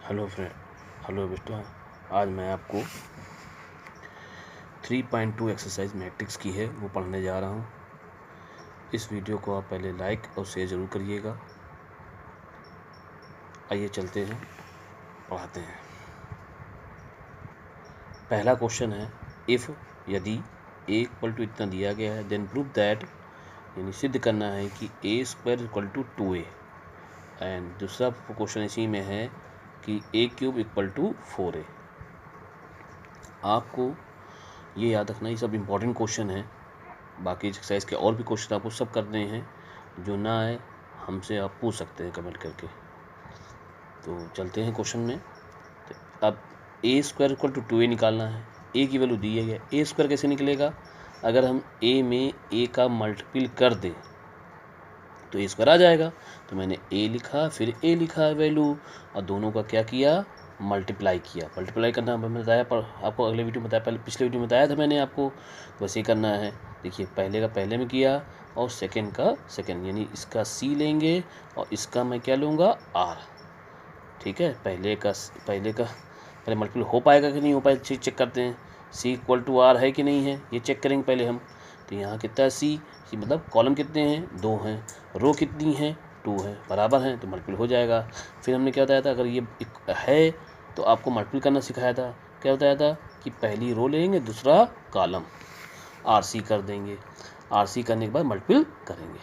Hello friend, hello बेटा। आज मैं आपको 3.2 एक्सरसाइज मैट्रिक्स की है वो पढ़ने जा रहा हूँ। इस वीडियो को आप पहले लाइक और शेयर ज़रूर करिएगा। आइए चलते हैं, पढ़ाते हैं। पहला क्वेश्चन है, इफ़ यदि a इक्वल टू इतना दिया गया है, देन प्रूव दैट, यानी सिद्ध करना है कि a square equal to 2a। And दूसरा क्वेश्चन इसी में है कि a cube equal to 4a। आपको ये याद रखना, ये सब इम्पॉर्टेंट क्वेश्चन है। बाकी एक्सरसाइज के और भी क्वेश्चन आपको सब करने हैं, जो ना आए हमसे आप पूछ सकते हैं कमेंट करके। तो चलते हैं क्वेश्चन में। तो अब ए स्क्वायर इक्वल टू 2a निकालना है। ए की वैल्यू दी है, ए स्क्वायर कैसे निकलेगा? अगर हम ए में ए का मल्टीपल कर दें तो ए स्क्वायर आ जाएगा। तो मैंने ए लिखा, फिर ए लिखा वैल्यू, और दोनों का क्या किया? मल्टीप्लाई किया। मल्टीप्लाई करना मैंने बताया, पर आपको अगले वीडियो में बताया, पहले पिछले वीडियो में बताया था मैंने आपको। वैसे ही करना है। देखिए, पहले का पहले में किया और सेकंड का सेकंड, यानी इसका सी लेंगे और इसका मैं क्या लूँगा? आर। ठीक है, पहले मल्टीपल हो पाएगा कि नहीं हो पाएगा चेक करते हैं। सी इक्वल टू आर है कि नहीं है, ये चेक करेंगे पहले हम। तो यहाँ कितना है? सी मतलब कॉलम कितने हैं? 2 हैं। रो कितनी है? 2 है। बराबर हैं तो मल्टीपल हो जाएगा। फिर हमने क्या बताया था? अगर ये है तो आपको मल्टीपल करना सिखाया था। क्या बताया था? कि पहली रो लेंगे, दूसरा कॉलम, आर सी कर देंगे। आर सी करने के बाद मल्टीपल करेंगे,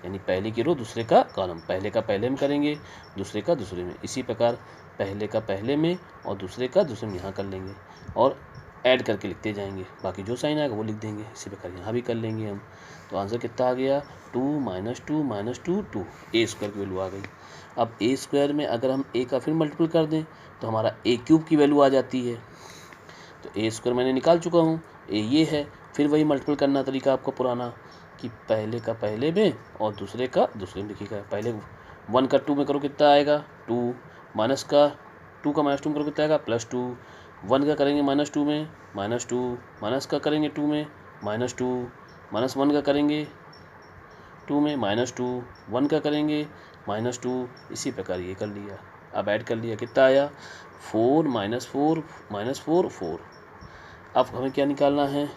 यानी पहले की रो दूसरे का कॉलम, पहले का पहले में करेंगे, दूसरे का दूसरे में। इसी प्रकार पहले का पहले में और दूसरे का दूसरे में यहाँ कर लेंगे और ऐड करके लिखते जाएंगे। बाकी जो साइन आएगा वो लिख देंगे। इसी प्रकार यहाँ भी कर लेंगे हम। तो आंसर कितना आ गया? 2 - 2 - 2 2। ए स्क्वायर की वैल्यू आ गई। अब ए स्क्वायर में अगर हम ए का फिर मल्टीपल कर दें तो हमारा ए क्यूब की वैल्यू आ जाती है। तो ए स्क्वायर मैंने निकाल चुका हूँ, ए ये है। फिर वही मल्टीपल करना तरीका आपका पुराना, कि पहले का पहले में और दूसरे का दूसरे में लिखिएगा। पहले 1 का 2 में करो कितना आएगा? 2। माइनस का 2 का -2 में करो कितना आएगा? +2। 1 का करेंगे -2 में -2, माइनस का करेंगे 2 में -2, -1 का करेंगे 2 में -2, 1 का करेंगे -2। इसी प्रकार ये कर लिया। अब ऐड कर लिया, कितना आया? 4 - 4 4। अब हमें क्या निकालना है?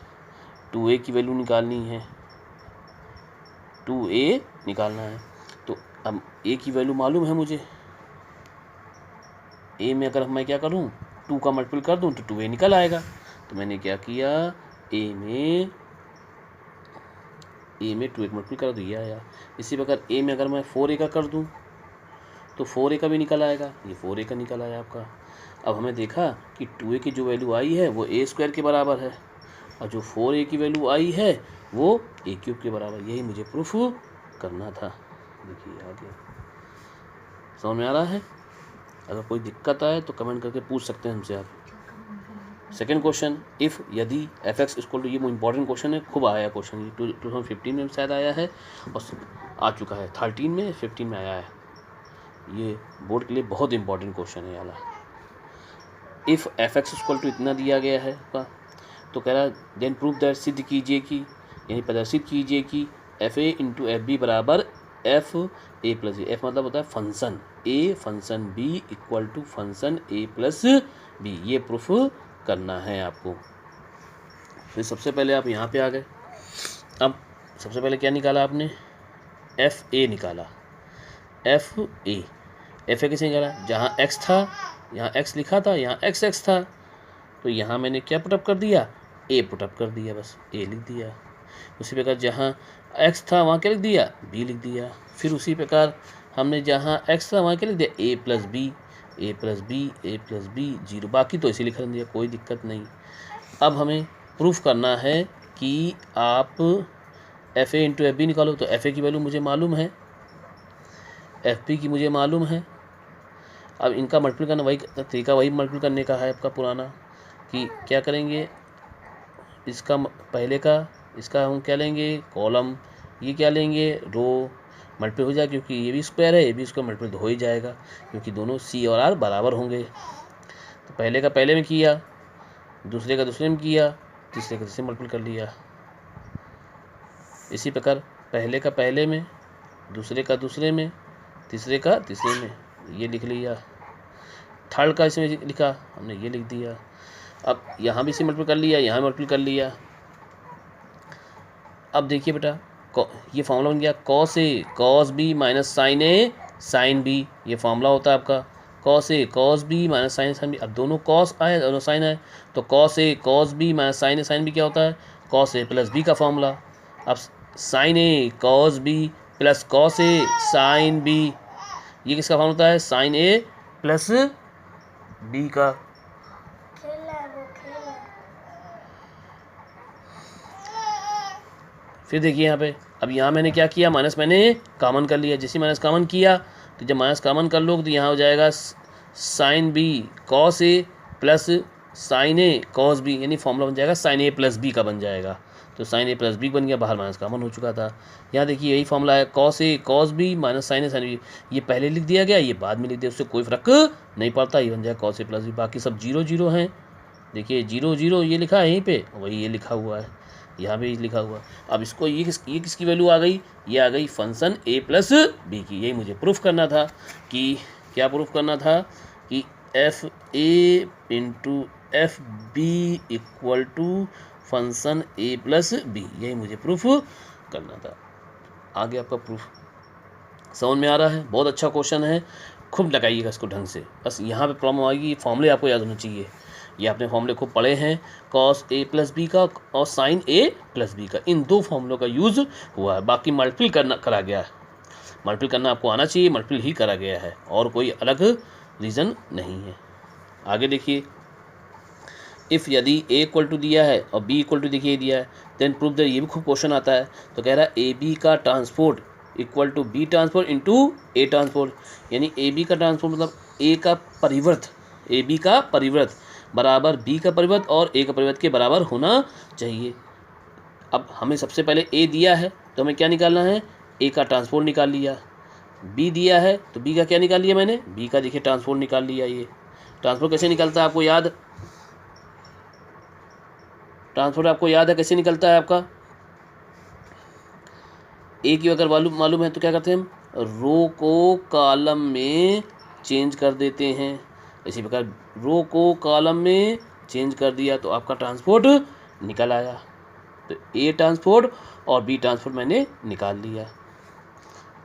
2a की वैल्यू निकालनी है। 2a निकालना है। तो अब a की वैल्यू मालूम है मुझे। a में अगर मैं क्या करूं? 2 का मल्टीपल कर दूं तो 2a निकल आएगा। तो मैंने क्या किया? a में 2a का मल्टीपल कर दिया आया। इसी प्रकार a में अगर मैं 4a का कर दूं तो 4a का भी निकल आएगा। ये 4a का निकल आया आपका। अब हमें देखा कि 2a की जो वैल्यू आई है वो a स्क्वायर के बराबर है, और जो 4a की वैल्यू आई है वो a क्यूब के बराबर। यही मुझे प्रूफ करना था। देखिए आ गया, समझ में आ रहा है? अगर कोई दिक्कत आए तो कमेंट करके पूछ सकते हैं हमसे आप। सेकेंड क्वेश्चन, इफ़ यदि एफ एक्स इक्वल टू, ये इंपॉर्टेंट क्वेश्चन है, खूब आया क्वेश्चन। ये 2015 में शायद आया है और आ चुका है 13 में, 15 में आया है। ये बोर्ड के लिए बहुत इंपॉर्टेंट क्वेश्चन है वाला। If F X equal to इतना दिया गया है का, तो कह रहा है देन प्रूव दैट, सिद्ध कीजिए कि, यानी प्रदर्शित कीजिए कि F A into F b बराबर f a plus b. F मतलब होता है function a, function b equal to function A plus b. ये प्रूफ करना है आपको। फिर सबसे पहले आप यहाँ पे आ गए। अब सबसे पहले क्या निकाला आपने? एफ ए निकाला। एफ ए कैसे निकाला? जहाँ एक्स था, यहाँ एक्स लिखा था, यहाँ एक्स एक्स था, तो यहाँ मैंने क्या पुटअप कर दिया? ए पुटअप कर दिया, बस ए लिख दिया। उसी प्रकार जहाँ एक्स था वहाँ क्या लिख दिया? बी लिख दिया। फिर उसी प्रकार हमने जहाँ एक्स था वहाँ क्या लिख दिया? ए प्लस बी, ए प्लस बी, ए प्लस बी 0। बाकी तो इसे लिख दिया, कोई दिक्कत नहीं। अब हमें प्रूफ करना है कि आप एफ ए इंटू एफ बी निकालो। तो एफ ए की वैल्यू मुझे मालूम है, एफ बी की मुझे मालूम है। अब इनका मल्टीपल करना, वही तरीका वही मल्टीपल करने का है आपका पुराना, कि क्या करेंगे? इसका पहले का, इसका हम क्या लेंगे? कॉलम। ये क्या लेंगे? रो। मल्टीपल हो जाए, क्योंकि ये भी स्क्वायर है, ये भी स्क्वायर, मल्टीपल तो हो ही जाएगा, क्योंकि दोनों सी और आर बराबर होंगे। तो पहले का पहले में किया, दूसरे का दूसरे में किया, तीसरे का तीसरे मल्टीपल कर लिया। इसी प्रकार पहले का पहले में, दूसरे का दूसरे में, तीसरे का तीसरे में, ये लिख लिया। थर्ड का इसमें लिखा, हमने ये लिख दिया। अब यहाँ भी इसे मल्टीप्लाई कर लिया, यहाँ मल्टीप्लाई कर लिया। अब देखिए बेटा, ये फार्मूला बन गया cos B minus sine A sine B, ये फार्मूला होता है आपका cos B minus sine B. अब दोनों कॉस आए दोनों साइन आए, तो cos B minus sine B क्या होता है, कॉस ए प्लस बी का फॉर्मूला। अब sine A cos B plus cos A sine B, ये किसका फॉर्मूला होता है, साइन ए प्लस बी का। फिर देखिए यहाँ पे, अब यहाँ मैंने क्या किया, माइनस मैंने कॉमन कर लिया। जैसे माइनस कॉमन किया तो जब माइनस कॉमन कर लो तो यहाँ हो जाएगा sine B cos A plus sign A cos B, यानी फॉर्मूला बन जाएगा साइन ए प्लस बी का बन जाएगा। तो साइन ए प्लस बी बन गया, बाहर माइनस कॉमन हो चुका था। यहाँ देखिए यही फॉर्मूला है cos A cos B minus sine A sine B, ये पहले लिख दिया गया, ये बाद में लिख दिया, उससे कोई फ़र्क नहीं पड़ता, ये बन जाएगा कॉस ए प्लस बी। बाकी सब 0 0 हैं, देखिए 0 0 ये लिखा है यहीं पे, वही ये लिखा हुआ है, यहाँ पे लिखा हुआ। अब इसको ये किसकी वैल्यू आ गई, ये आ गई फंक्शन ए प्लस बी की। यही मुझे प्रूफ करना था कि क्या प्रूफ करना था कि F A into F B equal to function A plus B, यही मुझे प्रूफ करना था। आगे आपका प्रूफ समझ में आ रहा है, बहुत अच्छा क्वेश्चन है, खूब लगाइएगा इसको ढंग से। बस यहाँ पे प्रॉब्लम आएगी, फॉर्मूले आपको याद होने चाहिए, ये आपने फॉर्मूले खूब पढ़े हैं, कॉस ए प्लस बी का और साइन ए प्लस बी का, इन दो फॉर्मूलों का यूज़ हुआ है। बाकी मल्टीपल करा गया है, मल्टीपल करना आपको आना चाहिए, मल्टीपल ही करा गया है, और कोई अलग रीज़न नहीं है। आगे देखिए, इफ़ यदि ए इक्वल टू दिया है और बी इक्वल टू देखिए दिया है, देन प्रूफ दैट, ये भी खूब क्वेश्चन आता है। तो कह रहा है ए बी का transport equal to B transport into A transport, यानी ए बी का ट्रांसपोर्ट मतलब ए का परिवर्त, ए बी का परिवर्त बराबर बी का परिवर्त और ए का परिवर्त के बराबर होना चाहिए। अब हमें सबसे पहले ए दिया है तो हमें क्या निकालना है, ए का ट्रांसपोर्ट निकाल लिया। बी दिया है तो बी का क्या निकाल लिया मैंने, बी का देखिए ट्रांसपोर्ट निकाल लिया। ये ट्रांसपोर्ट कैसे निकलता है आपको याद, ट्रांसपोर्ट आपको याद है कैसे निकलता है आपका, ए की अगर मालूम है तो क्या करते हैं हम, रो को कॉलम में चेंज कर देते हैं। इसी प्रकार रो को कॉलम में चेंज कर दिया तो आपका ट्रांसपोर्ट निकल आया। तो ए ट्रांसपोर्ट और बी ट्रांसपोर्ट मैंने निकाल लिया।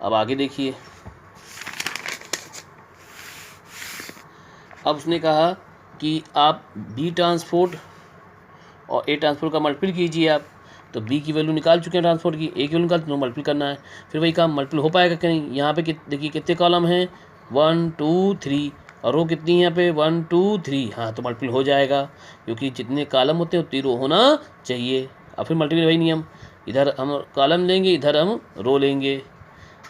अब आगे देखिए, अब उसने कहा कि आप बी ट्रांसपोर्ट और ए ट्रांसपोर्ट का मल्टीपल कीजिए आप, तो बी की वैल्यू निकाल चुके हैं ट्रांसपोर्ट की, ए की वैल्यू निकाल, तो मल्टीपल करना है। फिर वही काम मल्टीपल हो पाएगा कि नहीं, यहाँ पे देखिए कितने कॉलम हैं, 1 2 3, और रो कितनी है यहाँ पे 1 2 3, हाँ तो मल्टीपल हो जाएगा, क्योंकि जितने कॉलम होते हैं उतनी रो होना चाहिए। और फिर मल्टीपल वही नियम, इधर हम कॉलम लेंगे इधर हम रो लेंगे,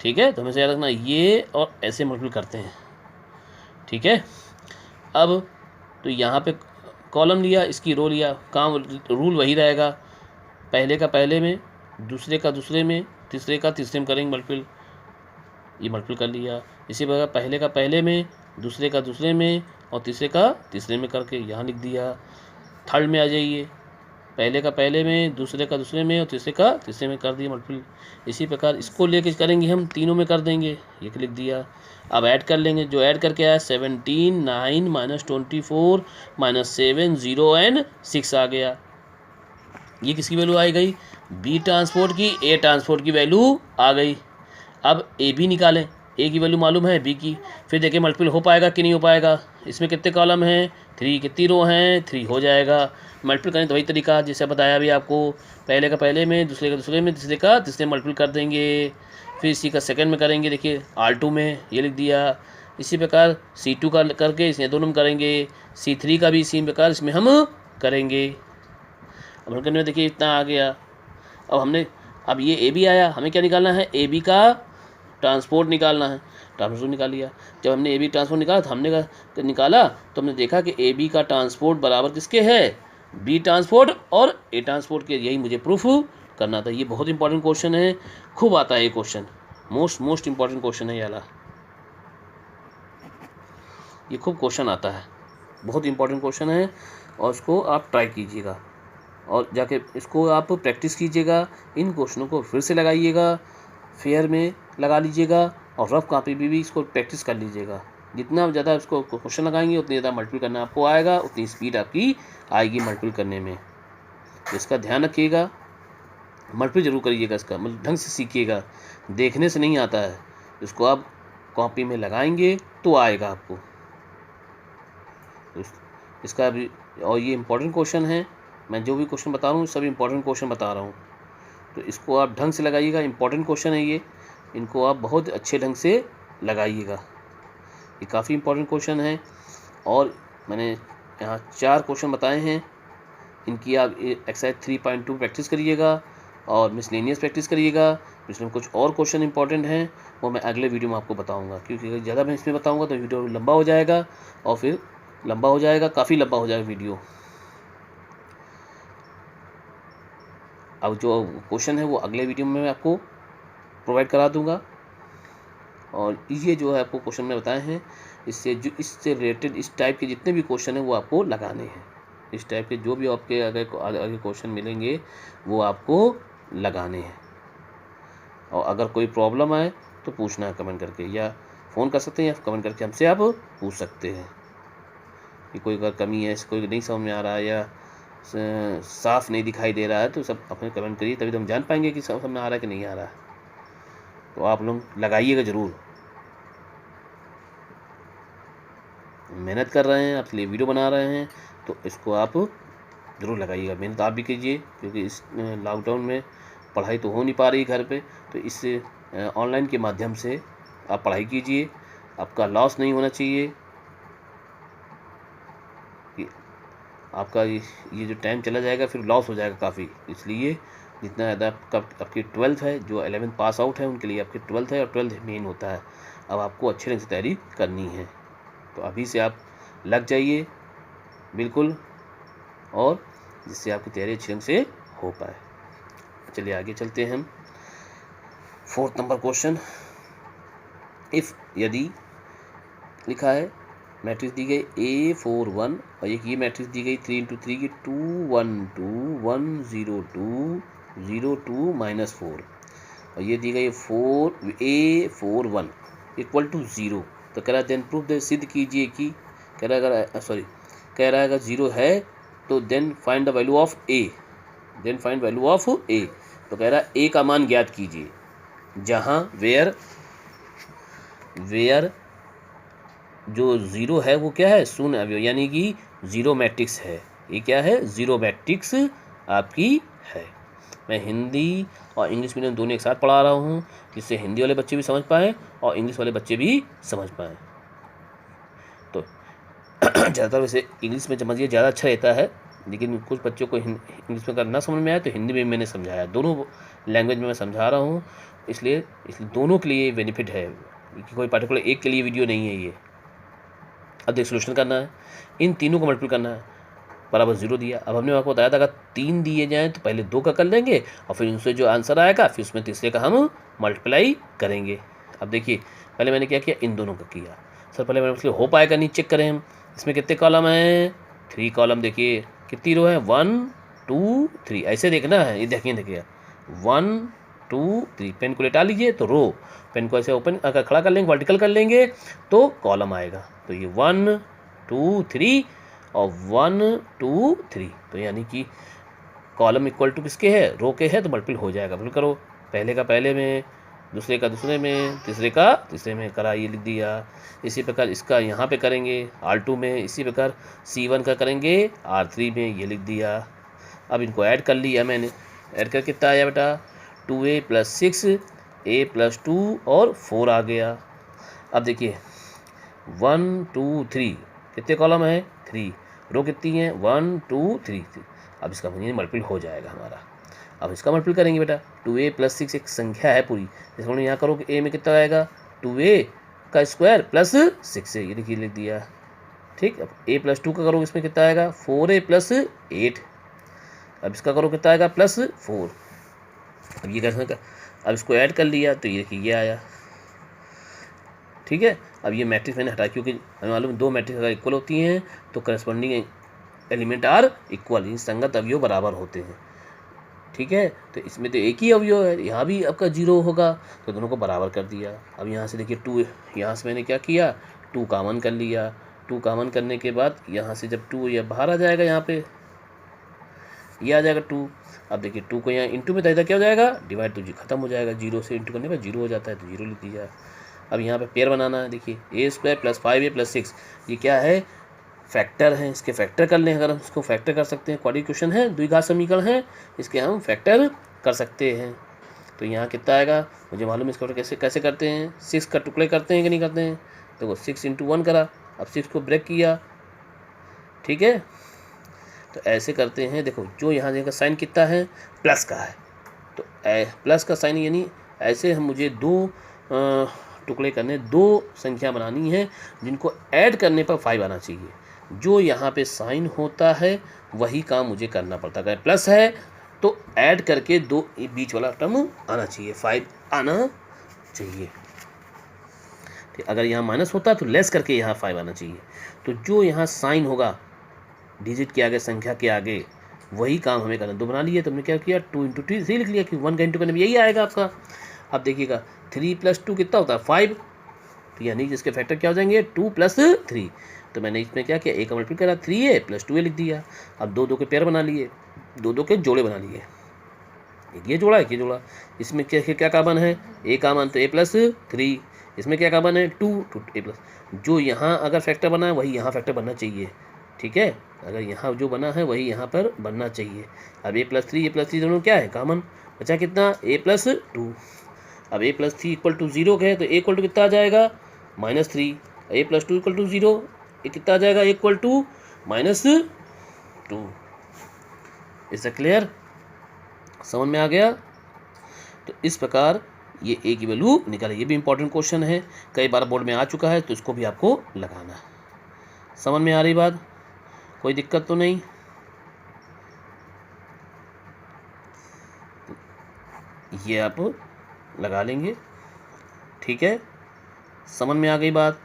ठीक है। तो हमें याद रखना ये और ऐसे मल्टीपल करते हैं, ठीक है। अब तो यहाँ पे कॉलम लिया, इसकी रो लिया, काम रूल वही रहेगा, पहले का पहले में, दूसरे का दूसरे में, तीसरे का तीसरे में करेंगे मल्टीपल। ये मल्टीपल कर लिया। इसी प्रकार पहले का पहले में, दूसरे का दूसरे में और तीसरे का तीसरे में करके यहाँ लिख दिया। थर्ड में आ जाइए, पहले का पहले में, दूसरे का दूसरे में और तीसरे का तीसरे में कर दिया मल्टीपल। इसी प्रकार इसको लेके करेंगे हम, तीनों में कर देंगे, ये लिख दिया। अब ऐड कर लेंगे, जो ऐड करके आया 17 9 माइनस 24 माइनस 7 0 एंड 6 आ गया। ये किसकी वैल्यू आ गई, बी ट्रांसपोर्ट की, ए ट्रांसपोर्ट की वैल्यू आ गई। अब ए बी निकालें, ए की वैल्यू मालूम है बी की, फिर देखिए मल्टीपल हो पाएगा कि नहीं हो पाएगा। इसमें कितने कॉलम हैं 3, कितनी रो हैं 3, हो जाएगा। मल्टीपल करें तो वही तरीका जैसे बताया अभी आपको, पहले का पहले में, दूसरे का दूसरे में, तीसरे का तीसरे में मल्टीपल कर देंगे। फिर इसी का सेकंड में करेंगे, देखिए R2 में ये लिख दिया। इसी प्रकार C2 का करके इसमें दोनों में करेंगे, C3 का भी इसी प्रकार इसमें हम करेंगे। अब करने में देखिए इतना आ गया। अब ये ए बी आया, हमें क्या निकालना है, ए बी का ट्रांसपोर्ट निकालना है। ट्रांसपोर्ट निकाल लिया। जब हमने ए बी ट्रांसपोर्ट निकाला तो हमने निकाला तो हमने देखा कि ए बी का ट्रांसपोर्ट बराबर किसके है, बी ट्रांसपोर्ट और ए ट्रांसपोर्ट के। यही मुझे प्रूफ करना था। ये बहुत इंपॉर्टेंट क्वेश्चन है, खूब आता है ये क्वेश्चन, मोस्ट इंपॉर्टेंट क्वेश्चन है ये वाला, ये खूब क्वेश्चन आता है, बहुत इंपॉर्टेंट क्वेश्चन है। और इसको आप ट्राई कीजिएगा और जाके इसको आप प्रैक्टिस कीजिएगा। इन क्वेश्चनों को फिर से लगाइएगा, फेयर में लगा लीजिएगा और रफ कॉपी भी इसको प्रैक्टिस कर लीजिएगा। जितना ज़्यादा इसको क्वेश्चन लगाएंगे उतनी ज़्यादा मल्टीपल करना आपको आएगा, उतनी स्पीड आपकी आएगी मल्टीपल करने में। तो इसका ध्यान रखिएगा, मल्टीपल जरूर करिएगा, इसका मतलब ढंग से सीखिएगा, देखने से नहीं आता है, इसको आप कॉपी में लगाएंगे तो आएगा आपको। तो इसका भी, और ये इम्पोर्टेंट क्वेश्चन है, मैं जो भी क्वेश्चन बता रहा हूँ सब इम्पोर्टेंट क्वेश्चन बता रहा हूँ, तो इसको आप ढंग से लगाइएगा। इम्पोर्टेंट क्वेश्चन है ये, इनको आप बहुत अच्छे ढंग से लगाइएगा, ये काफ़ी इम्पोर्टेंट क्वेश्चन है। और मैंने यहाँ 4 क्वेश्चन बताए हैं, इनकी आप एक्सरसाइज 3.2 प्रैक्टिस करिएगा और मिसलेनियस प्रैक्टिस करिएगा। इसमें कुछ और क्वेश्चन इंपॉर्टेंट हैं, वो मैं अगले वीडियो में आपको बताऊंगा, क्योंकि अगर ज़्यादा मैं इसमें बताऊंगा तो वीडियो लंबा हो जाएगा, और फिर लंबा हो जाएगा, काफ़ी लंबा हो जाएगा वीडियो। अब जो क्वेश्चन है वो अगले वीडियो में मैं आपको प्रोवाइड करा दूंगा। और ये जो है आपको क्वेश्चन में बताए हैं, इससे रिलेटेड इस टाइप के जितने भी क्वेश्चन हैं वो आपको लगाने हैं। इस टाइप के जो भी आपके आगे क्वेश्चन मिलेंगे वो आपको लगाने हैं। और अगर कोई प्रॉब्लम आए तो पूछना है कमेंट करके, या फ़ोन कर सकते हैं, या कमेंट करके हमसे आप पूछ सकते हैं कि कोई अगर कमी है, कोई नहीं समझ में आ रहा है या साफ नहीं दिखाई दे रहा है, तो सब अपने कमेंट करिए, तभी तो हम जान पाएंगे कि समझ में आ रहा है कि नहीं आ रहा है। तो आप लोग लगाइएगा ज़रूर, मेहनत कर रहे हैं आपके लिए वीडियो बना रहे हैं, तो इसको आप ज़रूर लगाइएगा। मेहनत आप भी कीजिए, क्योंकि इस लॉकडाउन में पढ़ाई तो हो नहीं पा रही घर पे, तो इससे ऑनलाइन के माध्यम से आप पढ़ाई कीजिए, आपका लॉस नहीं होना चाहिए। कि आपका ये जो टाइम चला जाएगा फिर लॉस हो जाएगा काफ़ी, इसलिए जितना ज़्यादा आपकी 12th है, जो 11th पास आउट है उनके लिए आपकी 12th है, और 12th मेन होता है। अब आपको अच्छे ढंग से तैयारी करनी है, तो अभी से आप लग जाइए बिल्कुल, और जिससे आपकी तैयारी अच्छे ढंग से हो पाए। चलिए आगे चलते हैं हम। 4th नंबर क्वेश्चन, इफ़ यदि लिखा है मैट्रिक्स दी गई A41 और एक ये मैट्रिक्स दी गई 3 × 3 की 2 1 2 1 0 2 0 2 -4, और ये दी गई A41 = 0। तो कह रहा है देन प्रूफ द, सिद्ध कीजिए कि, कह रहा है अगर 0 है तो then find the value of A, then find value of A। तो कह रहा है A का मान ज्ञात कीजिए, जहाँ वेयर जो 0 है वो क्या है, शून्य अवयव, यानी कि 0 मैट्रिक्स है। ये क्या है, 0 मैट्रिक्स आपकी है। मैं हिंदी और इंग्लिश मीडियम दोनों एक साथ पढ़ा रहा हूँ, जिससे हिंदी वाले बच्चे भी समझ पाएँ और इंग्लिश वाले बच्चे भी समझ पाएँ। तो ज़्यादातर वैसे इंग्लिश में समझिए ज़्यादा अच्छा रहता है, लेकिन कुछ बच्चों को इंग्लिश में अगर ना समझ में आए तो हिंदी में मैंने समझाया, दोनों लैंग्वेज में मैं समझा रहा हूँ, इसलिए दोनों के लिए बेनिफिट है, कि कोई पर्टिकुलर एक के लिए वीडियो नहीं है ये। अब देख सोल्यूशन करना है, इन तीनों को मल्टीपल करना है, बराबर 0 दिया। अब हमने आपको बताया था अगर 3 दिए जाएँ तो पहले 2 का कर लेंगे, और फिर उनसे जो आंसर आएगा फिर उसमें तीसरे का हम मल्टीप्लाई करेंगे। अब देखिए पहले मैंने क्या किया, इन दोनों का किया। सर पहले मैंने हो पाएगा नहीं, चेक करें हम, इसमें कितने कॉलम हैं, 3 कॉलम। देखिए कितनी रो है, 1 2 3, ऐसे देखना है। ये देखिए 1 2 3, पेन को लेटा लीजिए तो रो, पेन को ऐसे ओपन अगर खड़ा कर लेंगे, वर्टिकल कर लेंगे तो कॉलम आएगा। तो ये 1 2 3 और 1 2 3, तो यानी कि कॉलम इक्वल टू किसके है, रो के है, तो मल्टीपल हो जाएगा। मल्टीपल करो, पहले का पहले में, दूसरे का दूसरे में, तीसरे का तीसरे में, करा, ये लिख दिया। इसी प्रकार इसका यहाँ पे करेंगे R2 में, इसी प्रकार C1 का करेंगे R3 में, ये लिख दिया। अब इनको ऐड कर लिया मैंने, ऐड कर कितना आया बेटा, 2A + 6 A + 2 और 4 आ गया। अब देखिए 1 2 3 कितने कॉलम है, 3, रो कितनी है, 1 2 3 3। अब इसका मल्टीपल हो जाएगा हमारा। अब इसका मल्टीपल करेंगे बेटा, 2A + 6 एक संख्या है पूरी, इसको यहाँ करो कि A में कितना आएगा, 2A का स्क्वायर प्लस 6 है, ये देखिए लिख दिया। ठीक, अब A + 2 का करो, इसमें कितना आएगा, 4A + 8। अब इसका करो कितना आएगा, +4। अब ये कैसे, अब इसको ऐड कर लिया तो ये देखिए ये आया। ठीक है, अब ये मैट्रिक्स मैंने हटा, क्योंकि हमें मालूम 2 मैट्रिक्स अगर इक्वल होती हैं तो करस्पॉन्डिंग एलिमेंट आर इक्वल, संगत अवयव बराबर होते हैं। ठीक है, तो इसमें तो एक ही अवयव है, यहाँ भी आपका 0 होगा, तो दोनों को बराबर कर दिया। अब यहाँ से देखिए 2, यहाँ से मैंने क्या किया, 2 कॉमन कर लिया। 2 कॉमन करने के बाद यहाँ से जब 2 ये बाहर आ जाएगा, यहाँ पे ये आ जाएगा 2। अब देखिए 2 को यहाँ इंटू में था क्या हो जाएगा, डिवाइड तो जी खत्म हो जाएगा, 0 से इंटू करने पर 0 हो जाता है, तो 0 लिख दीजिए। अब यहाँ पे पेयर बनाना है, देखिए a² + 5a + 6 ये क्या है, फैक्टर है, इसके फैक्टर कर लें। अगर हम इसको फैक्टर कर सकते हैं, क्वाड्रेटिक इक्वेशन है, द्विघात समीकरण है, इसके हम फैक्टर कर सकते हैं। तो यहाँ कितना आएगा मुझे मालूम है, इसको कैसे करते हैं, 6 का टुकड़े करते हैं कि नहीं करते हैं। देखो 6 × 1 करा, अब 6 को ब्रेक किया, ठीक है। तो ऐसे करते हैं। देखो जो यहाँ देखा साइन कितना है, प्लस का है, तो प्लस का साइन यानी ऐसे हम मुझे 2 टुकड़े करने, 2 संख्या बनानी है जिनको ऐड करने पर 5 आना चाहिए। जो यहाँ पे साइन होता है वही काम मुझे करना पड़ता है। अगर प्लस है तो ऐड करके 2 बीच वाला टर्म आना चाहिए, 5 आना चाहिए। ठीक, अगर यहाँ माइनस होता तो लेस करके यहाँ 5 आना चाहिए। तो जो यहाँ साइन होगा डिजिट के आगे, संख्या के आगे, वही काम हमें करना। 2 बना लिए, तो हमने क्या किया 2 × 3 लिख लिया कि 1 का इंटू करने में यही आएगा आपका। अब देखिएगा 3 + 2 कितना होता है 5, तो यानी जिसके फैक्टर क्या हो जाएंगे 2 + 3। तो मैंने इसमें क्या किया, a का मल्टीप्लाई करा, 3a + 2a लिख दिया। अब 2 के पेयर बना लिए, 2 के जोड़े बना लिए, एक ये जोड़ा एक ये जोड़ा। इसमें क्या कॉमन है, a कॉमन, तो a + 3। इसमें क्या कॉमन है 2 a+। जो यहाँ अगर फैक्टर बना है वही यहाँ फैक्टर बनना चाहिए, ठीक है। अगर यहाँ जो बना है वही यहाँ पर बनना चाहिए। अब a + 3 दोनों क्या है कॉमन, बचा कितना a + 2। अब a + 3 = 0 है, तो a = कितना आ जाएगा -3। a + 2 = 0, ये कितना आ जाएगा a = -2। इज द क्लियर, समझ में आ गया। तो इस प्रकार ये a की वैल्यू निकाले। ये भी इंपॉर्टेंट क्वेश्चन है, कई बार बोर्ड में आ चुका है, तो इसको भी आपको लगाना है। समझ में आ रही बात, कोई दिक्कत तो नहीं। ये आप लगा लेंगे, ठीक है। समझ में आ गई बात,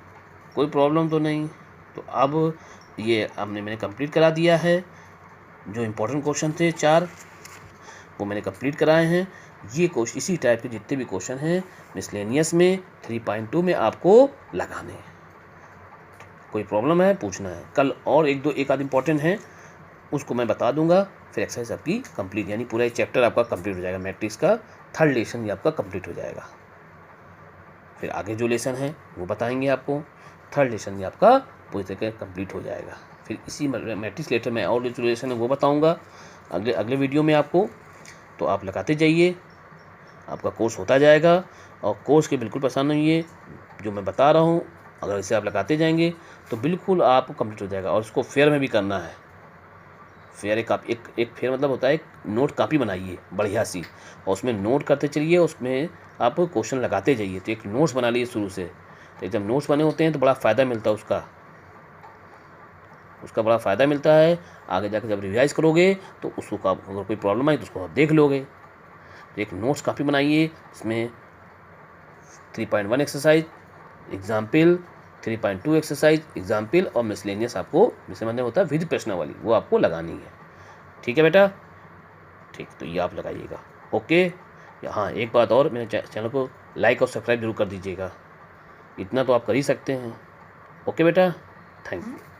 कोई प्रॉब्लम तो नहीं। तो अब ये मैंने कंप्लीट करा दिया है। जो इम्पोर्टेंट क्वेश्चन थे 4 वो मैंने कंप्लीट कराए हैं। ये क्वेश्चन इसी टाइप के जितने भी क्वेश्चन हैं मिसलेनियस में 3.2 में आपको लगाने हैं। कोई प्रॉब्लम है पूछना है। कल और एक आध इम्पॉर्टेंट है उसको मैं बता दूंगा, फिर एक्सरसाइज आपकी कंप्लीट, यानी पूरा चैप्टर आपका कंप्लीट हो जाएगा। मैट्रिक्स का 3rd लेसन ये आपका कंप्लीट हो जाएगा। फिर आगे जो लेसन है वो बताएंगे आपको। 3rd लेसन ये आपका पूरी तरह कंप्लीट हो जाएगा। फिर इसी मैट्रिक्स लेटर में और जो लेसन है वो बताऊँगा अगले वीडियो में आपको। तो आप लगाते जाइए, आपका कोर्स होता जाएगा। और कोर्स के बिल्कुल परेशान नहीं है, जो मैं बता रहा हूँ अगर इसे आप लगाते जाएंगे तो बिल्कुल आपको कंप्लीट हो जाएगा। और उसको फेयर में भी करना है। फेयर एक फेयर मतलब होता है एक नोट कापी बनाइए बढ़िया सी, और उसमें नोट करते चलिए, उसमें आप क्वेश्चन लगाते जाइए। तो एक नोट्स बना लिए शुरू से, तो जब नोट्स बने होते हैं तो बड़ा फ़ायदा मिलता है उसका बड़ा फ़ायदा मिलता है। आगे जाकर जब रिवाइज करोगे तो उसको अगर कोई प्रॉब्लम आई तो उसको आप देख लोगे। तो एक नोट्स कापी बनाइए, इसमें 3.1 एक्सरसाइज एग्जाम्पल, 3.2 एक्सरसाइज एग्जाम्पल और मिसलेनियस आपको जिसे मतलब होता है विद प्रश्न वाली, वो आपको लगानी है। ठीक है बेटा, ठीक, तो ये आप लगाइएगा। ओके। हाँ, एक बात और, मेरे चैनल को लाइक और सब्सक्राइब जरूर कर दीजिएगा, इतना तो आप कर ही सकते हैं। ओके बेटा, थैंक यू।